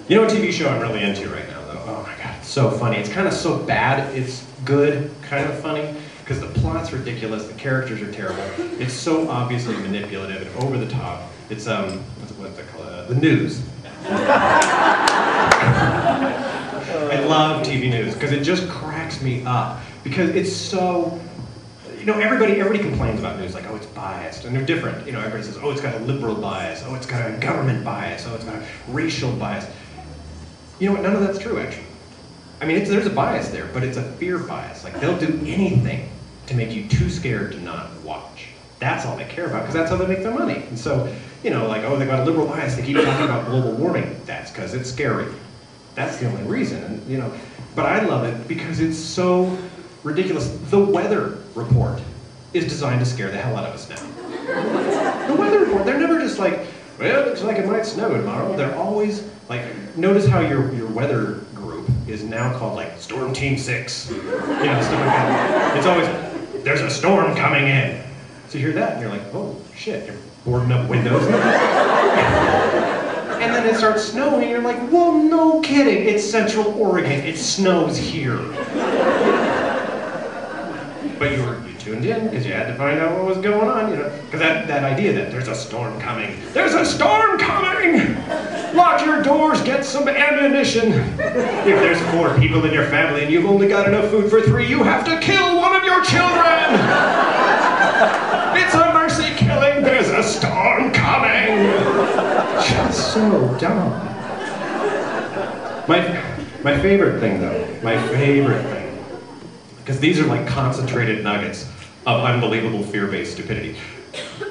You know what TV show I'm really into right now, though? Oh my god, it's so funny. It's kind of so bad, it's good, kind of funny, because the plot's ridiculous, the characters are terrible. It's so obviously manipulative and over the top. It's, what's it called? The News. I love TV news, because it just cracks me up. Because it's so, you know, everybody complains about news, like, oh, it's biased, and they're different. You know, everybody says, oh, it's got a liberal bias, oh, it's got a government bias, oh, it's got a racial bias. You know what, none of that's true, actually. I mean, there's a bias there, but it's a fear bias. Like, they'll do anything to make you too scared to not watch. That's all they care about, because that's how they make their money. And so, you know, like, oh, they got a liberal bias, they keep talking about global warming. That's because it's scary. That's the only reason, and, you know. But I love it because it's so ridiculous. The weather report is designed to scare the hell out of us now. The weather report, they're never just like, well, it looks like it might snow tomorrow. They're always, like, notice how your weather group is now called, like, Storm Team 6. You know, stuff like that. It's always, there's a storm coming in. So you hear that, and you're like, oh, shit, you're boarding up windows. And then it starts snowing, and you're like, well, no kidding, it's Central Oregon, it snows here. But you tuned in, because you had to find out what was going on, you know, because that idea that there's a storm coming. There's a storm coming! Lock your doors, get some ammunition. If there's 4 people in your family and you've only got enough food for 3, you have to kill one of your children! It's a mercy killing, there's a storm coming! Just so dumb. My favorite thing, though, because these are like concentrated nuggets of unbelievable fear-based stupidity,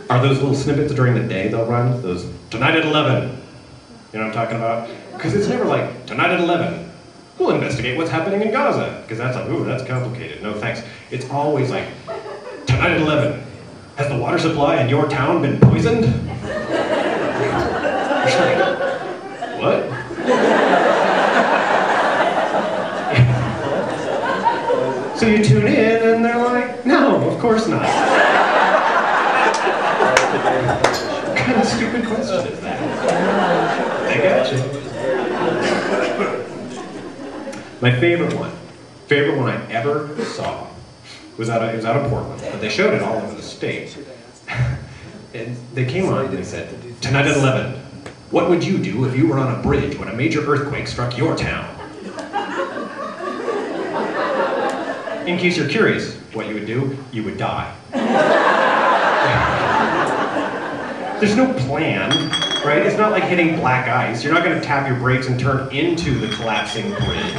are those little snippets during the day they'll run, those, tonight at 11. You know what I'm talking about? Because it's never like, tonight at 11, we'll investigate what's happening in Gaza. Because that's like, ooh, that's complicated, no thanks. It's always like, tonight at 11, has the water supply in your town been poisoned? What? So you tune in and they're like, no, of course not. What kind of stupid question is that? I got you. My favorite one I ever saw was out of Portland, but they showed it all over the state. And they came on and they said, tonight at 11, what would you do if you were on a bridge when a major earthquake struck your town? In case you're curious what you would do, you would die. There's no plan, right? It's not like hitting black ice. You're not going to tap your brakes and turn into the collapsing bridge.